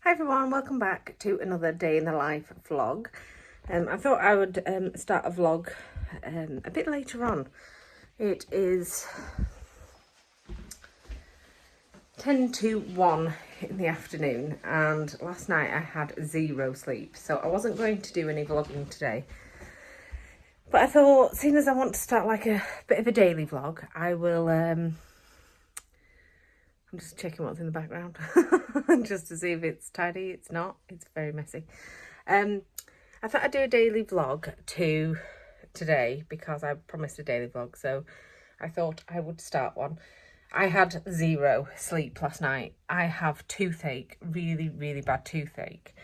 Hi everyone, welcome back to another day in the life vlog. I thought I would start a vlog a bit later on. It is 10 to 1 in the afternoon and last night I had zero sleep, so I wasn't going to do any vlogging today. But I thought, seeing as I want to start like a bit of a daily vlog, I will I'm just checking what's in the background just to see if it's tidy. It's not. It's very messy. I thought I'd do a daily vlog today because I promised a daily vlog. So I thought I would start one. I had zero sleep last night. I have toothache, really, really bad toothache.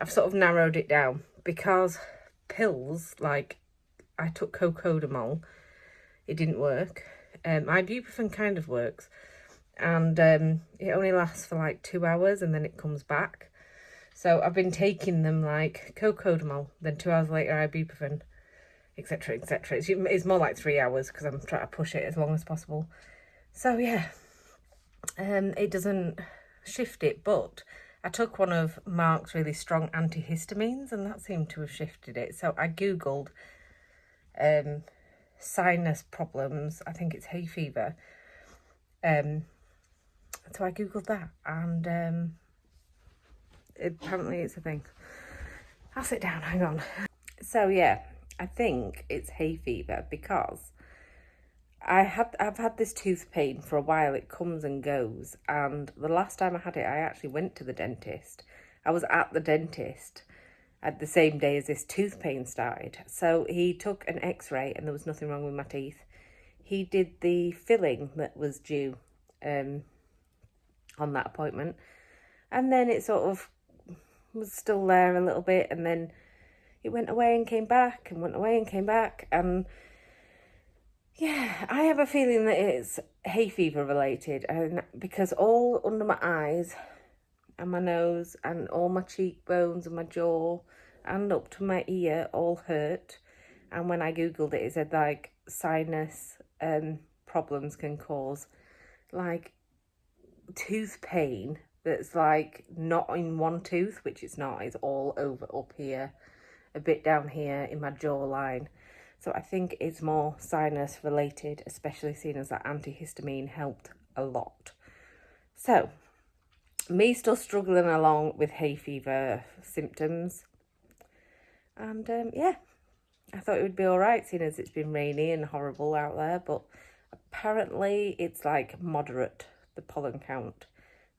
I've sort of narrowed it down because pills, like I took cocodamol, it didn't work. Ibuprofen kind of works. And it only lasts for like 2 hours and then it comes back. So I've been taking them like cocodamol, then 2 hours later ibuprofen, etc, etc. It's more like 3 hours because I'm trying to push it as long as possible. So yeah, it doesn't shift it, but I took one of Mark's really strong antihistamines and that seemed to have shifted it. So I googled sinus problems, I think it's hay fever. So I googled that and apparently it's a thing. I'll sit down, hang on. So yeah, I think it's hay fever because I've had this tooth pain for a while. It comes and goes, and the last time I had it I actually went to the dentist. I was at the dentist at the same day as this tooth pain started. So he took an x-ray and there was nothing wrong with my teeth. He did the filling that was due on that appointment, and then it sort of was still there a little bit, and then it went away and came back and went away and came back. And yeah, I have a feeling that it's hay fever related, and because all under my eyes and my nose and all my cheekbones and my jaw and up to my ear all hurt. And when I googled it, it said like sinus problems can cause like tooth pain that's like not in one tooth, which it's not, it's all over up here, a bit down here in my jawline. So I think it's more sinus related, especially seeing as that antihistamine helped a lot. So me still struggling along with hay fever symptoms, and yeah, I thought it would be all right seeing as it's been rainy and horrible out there, but apparently it's like moderate, the pollen count,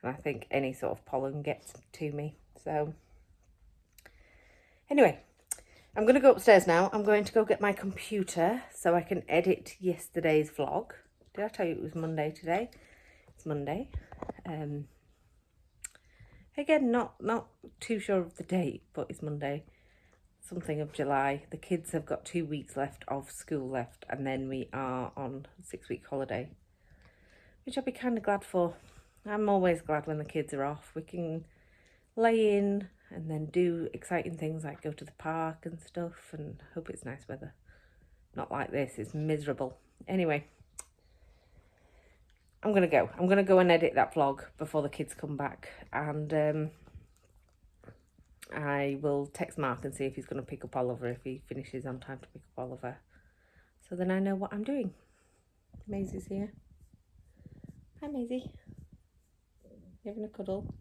and I think any sort of pollen gets to me. So anyway, I'm going to go upstairs now. I'm going to go get my computer so I can edit yesterday's vlog. Did I tell you it was Monday today? It's Monday. Again, not too sure of the date, but it's Monday, something of July. The kids have got 2 weeks left of school left, and then we are on a 6-week holiday, which I'll be kind of glad for. I'm always glad when the kids are off. We can lay in and then do exciting things like go to the park and stuff, and hope it's nice weather. Not like this, it's miserable. Anyway, I'm going to go and edit that vlog before the kids come back, and I will text Mark and see if he's going to pick up Oliver, if he finishes on time to pick up Oliver. So then I know what I'm doing. Maisie's here. Hi Maisie. You having a cuddle?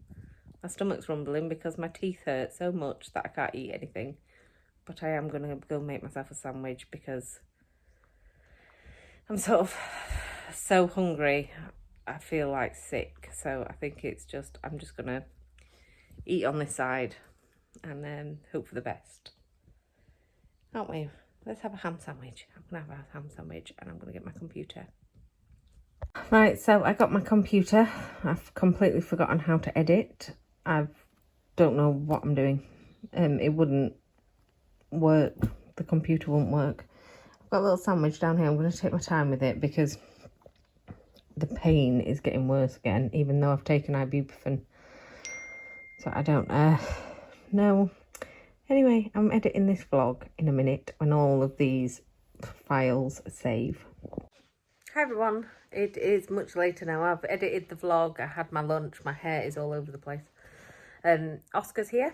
My stomach's rumbling because my teeth hurt so much that I can't eat anything. But I am going to go make myself a sandwich because I'm sort of so hungry. I feel like sick. So I think it's just, I'm just going to eat on this side and then hope for the best. Aren't we? Let's have a ham sandwich. I'm going to have a ham sandwich and I'm going to get my computer. Right, so I got my computer. I've completely forgotten how to edit. I don't know what I'm doing. It wouldn't work. The computer won't work. I've got a little sandwich down here. I'm going to take my time with it because the pain is getting worse again, even though I've taken ibuprofen. So I don't know. Anyway, I'm editing this vlog in a minute when all of these files save. Hi everyone, it is much later now. I've edited the vlog, I had my lunch, my hair is all over the place. Oscar's here.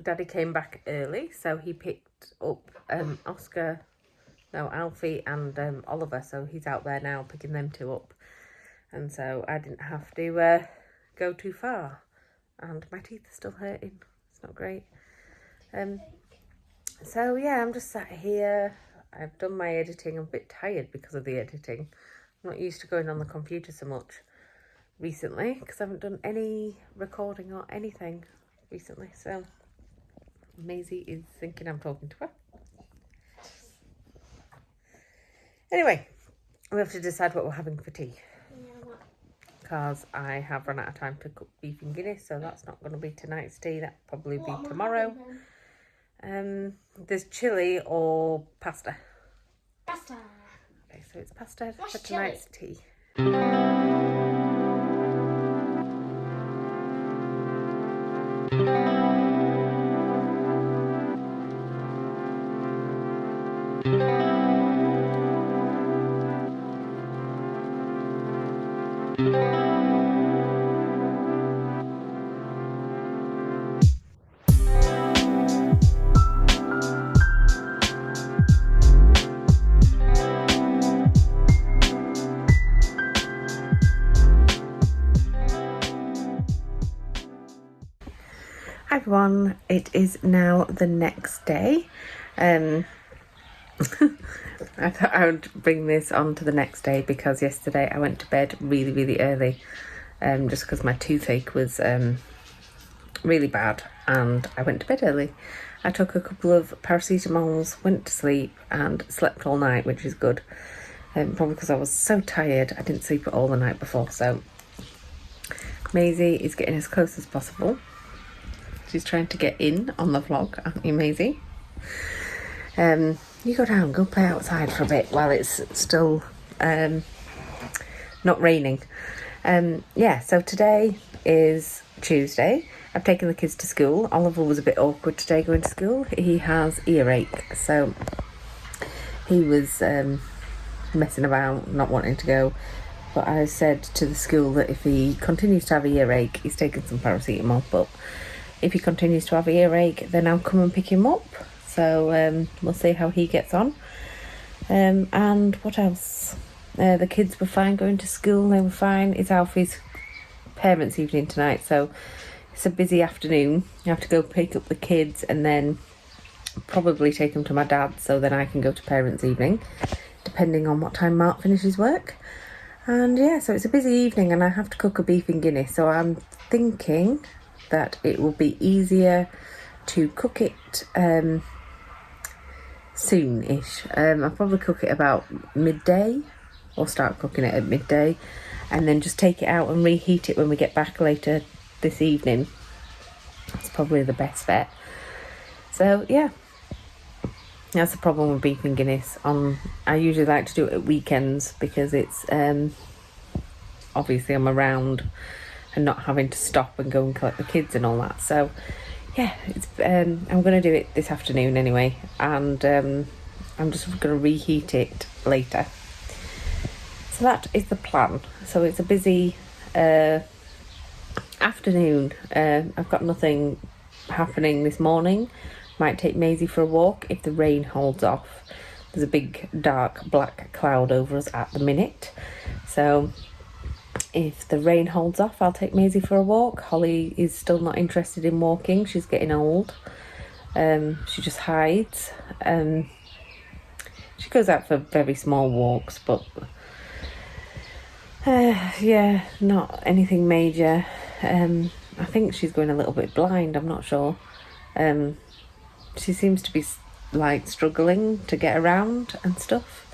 Daddy came back early, so he picked up Alfie and Oliver, so he's out there now picking them two up. And so I didn't have to go too far. And my teeth are still hurting. It's not great. So yeah, I'm just sat here. I've done my editing. I'm a bit tired because of the editing. I'm not used to going on the computer so much recently because I haven't done any recording or anything recently. So Maisie is thinking I'm talking to her. Anyway, we have to decide what we're having for tea. Because I have run out of time to cook beef and Guinness, so that's not going to be tonight's tea. That'll probably be tomorrow. There's chilli or pasta. Pasta. Okay, so it's pasta for tonight's tea. Hi everyone, it is now the next day. I thought I would bring this on to the next day because yesterday I went to bed really, really early, just because my toothache was really bad, and I went to bed early. I took a couple of paracetamols, went to sleep and slept all night, which is good. Probably because I was so tired, I didn't sleep at all the night before. So Maisie is getting as close as possible. She's trying to get in on the vlog, aren't you, Maisie? You go down, go play outside for a bit while it's still not raining. Yeah, so today is Tuesday. I've taken the kids to school. Oliver was a bit awkward today going to school. He has earache, so he was messing about, not wanting to go. But I said to the school that if he continues to have earache, he's taken some paracetamol, but if he continues to have earache, then I'll come and pick him up. So we'll see how he gets on. And what else? The kids were fine going to school. They were fine. It's Alfie's parents' evening tonight, so it's a busy afternoon. I have to go pick up the kids and then probably take them to my dad, so then I can go to parents' evening, depending on what time Mark finishes work. And yeah, so it's a busy evening, and I have to cook a beef and Guinness. So I'm thinking that it will be easier to cook it soon-ish. I'll probably cook it about midday, or start cooking it at midday, and then just take it out and reheat it when we get back later this evening. That's probably the best bet. So yeah, that's the problem with beef and Guinness. I usually like to do it at weekends because it's obviously I'm around and not having to stop and go and collect the kids and all that. So yeah, it's I'm going to do it this afternoon anyway, and I'm just going to reheat it later. So that is the plan. So it's a busy afternoon. I've got nothing happening this morning. Might take Maisie for a walk if the rain holds off. There's a big dark black cloud over us at the minute, so if the rain holds off, I'll take Maisie for a walk. Holly is still not interested in walking. She's getting old. She just hides. She goes out for very small walks, but yeah, not anything major. I think she's going a little bit blind. I'm not sure. She seems to be like struggling to get around and stuff.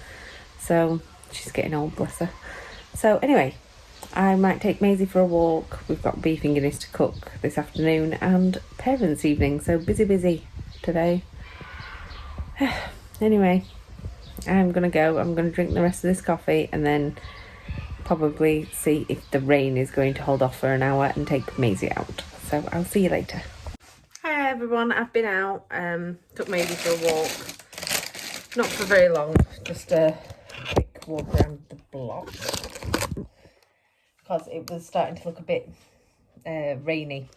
So she's getting old, bless her. So anyway, I might take Maisie for a walk. We've got beef and Guinness to cook this afternoon and parents' evening, so busy today. Anyway, I'm going to go. I'm going to drink the rest of this coffee and then probably see if the rain is going to hold off for an hour and take Maisie out. So I'll see you later. Hi everyone, I've been out, took Maisie for a walk. Not for very long, just a quick walk around the block, because it was starting to look a bit rainy.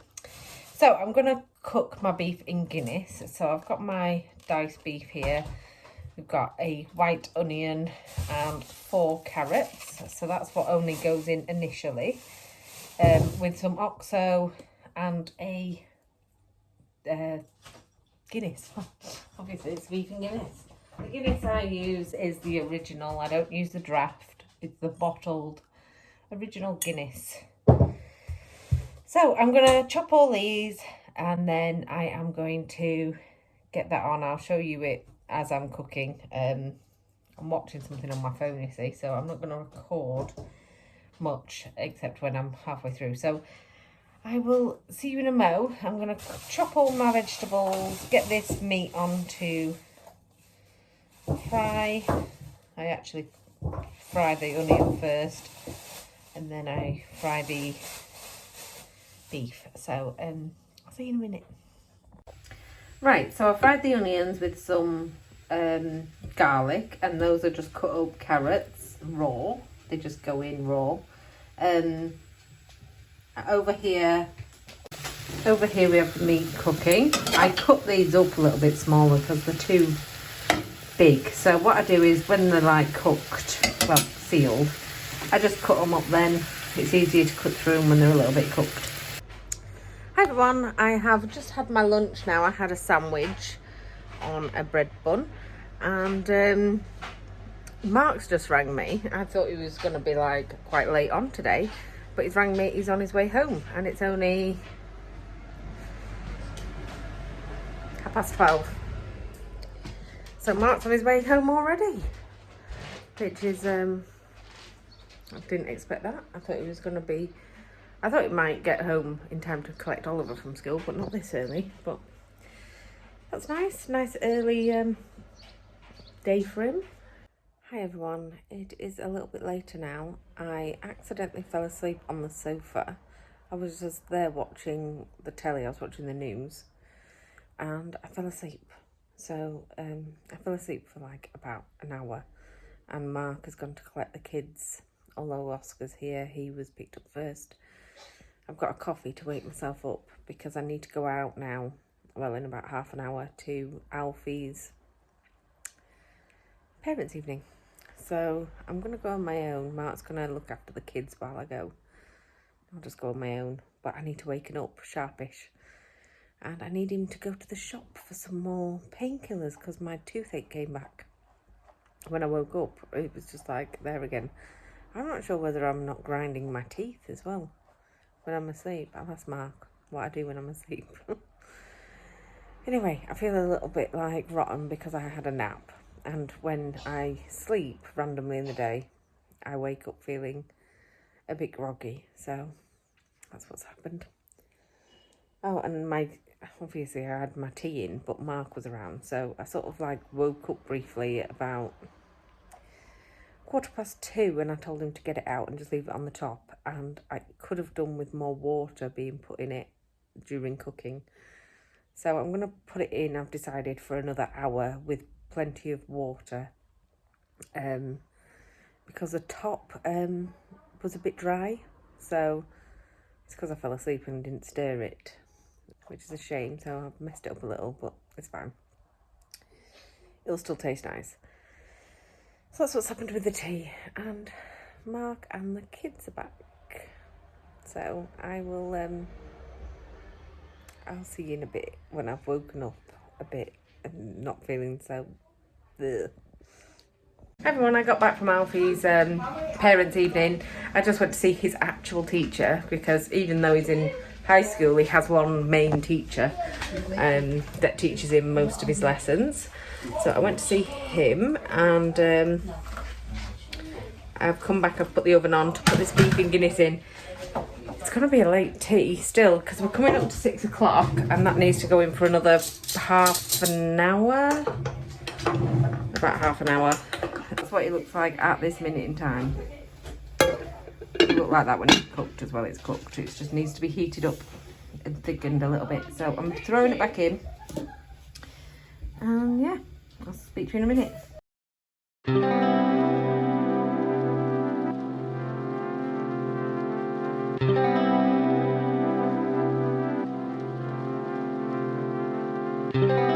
So I'm going to cook my beef in Guinness. So I've got my diced beef here. We've got a white onion and 4 carrots. So that's what only goes in initially. With some xoxo and a Guinness. Obviously it's beef in Guinness. The Guinness I use is the original. I don't use the draft. It's the bottled original Guinness. So I'm going to chop all these and then I am going to get that on. I'll show you it as I'm cooking. I'm watching something on my phone, you see, so I'm not going to record much except when I'm halfway through. So I will see you in a mo. I'm going to chop all my vegetables, get this meat on to fry. I actually fry the onion first and then I fry the beef. So I'll see you in a minute. Right, so I fried the onions with some garlic, and those are just cut up carrots raw. They just go in raw. Over here we have the meat cooking. I cut these up a little bit smaller because they're too big. So what I do is when they're like cooked, well, sealed, I just cut them up then. It's easier to cook through them when they're a little bit cooked. Hi everyone, I have just had my lunch now. I had a sandwich on a bread bun, and Mark's just rang me. I thought he was going to be like quite late on today, but he's rang me. He's on his way home and it's only 12:30. So Mark's on his way home already, which is I didn't expect that. I thought he was going to be, I thought he might get home in time to collect Oliver from school, but not this early. But that's nice. Nice early day for him. Hi everyone. It is a little bit later now. I accidentally fell asleep on the sofa. I was just there watching the telly. I was watching the news and I fell asleep. So I fell asleep for like about an hour, and Mark has gone to collect the kids. Although Oscar's here, he was picked up first. I've got a coffee to wake myself up because I need to go out now, well, in about half an hour, to Alfie's parents' evening. So I'm going to go on my own. Mark's going to look after the kids while I go. I'll just go on my own, but I need to waken up sharpish. And I need him to go to the shop for some more painkillers because my toothache came back. When I woke up, it was just like there again. I'm not sure whether I'm not grinding my teeth as well when I'm asleep. I'll ask Mark what I do when I'm asleep. Anyway, I feel a little bit like rotten because I had a nap. And when I sleep randomly in the day, I wake up feeling a bit groggy. So that's what's happened. Oh, and obviously I had my tea in, but Mark was around. So I sort of like woke up briefly at about 2:15, and I told him to get it out and just leave it on the top. And I could have done with more water being put in it during cooking. So I'm going to put it in, I've decided, for another hour with plenty of water. Because the top was a bit dry. So it's because I fell asleep and didn't stir it, which is a shame. So I've messed it up a little, but it's fine. It'll still taste nice. So that's what's happened with the tea, and Mark and the kids are back. So I will, I'll see you in a bit when I've woken up a bit and not feeling so ugh. Hi everyone, I got back from Alfie's parents' evening. I just went to see his actual teacher because even though he's in high school, he has one main teacher that teaches him most of his lessons. So I went to see him, and I've come back, I've put the oven on to put this beef in Guinness in. It's going to be a late tea still because we're coming up to 6 o'clock and that needs to go in for another half an hour. About half an hour. That's what it looks like at this minute in time. It'll look like that when it's cooked as well. It's cooked. It just needs to be heated up and thickened a little bit. So I'm throwing it back in. And yeah, I'll speak to you in a minute. Bye.